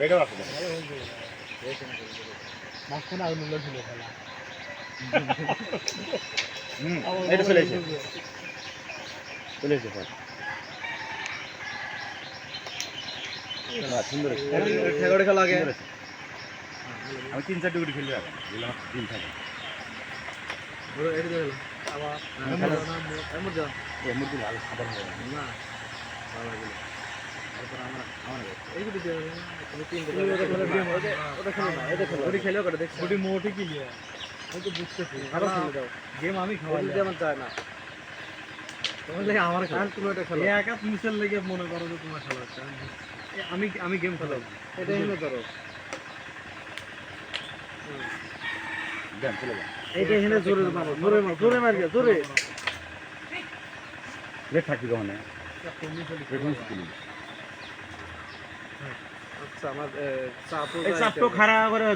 ready আছে মাঝখানে আগুন ছিল খেলা এটা চলে এসেছে চলে এসেছে সুন্দর ঠেগড়ে খেলা আগে আমি 3-4 গুটি খেলতে পারবো দিলাম দিন থাকে মুরগি ভালো খাবার হবে না গেম আমি খাওয়াই যায় না আমার একা পুলিশের লেগে মনে করো যে তোমার খেলা হচ্ছে আমি গেম খেলাম এটা এনে ধরো দেন চলে যান এইটা এখানে জোরে মারো জোরে মার গিয়া জোরে রেট থাকবি কোনে আচ্ছা আমার চাপ এই চাপ তো খাড়া করে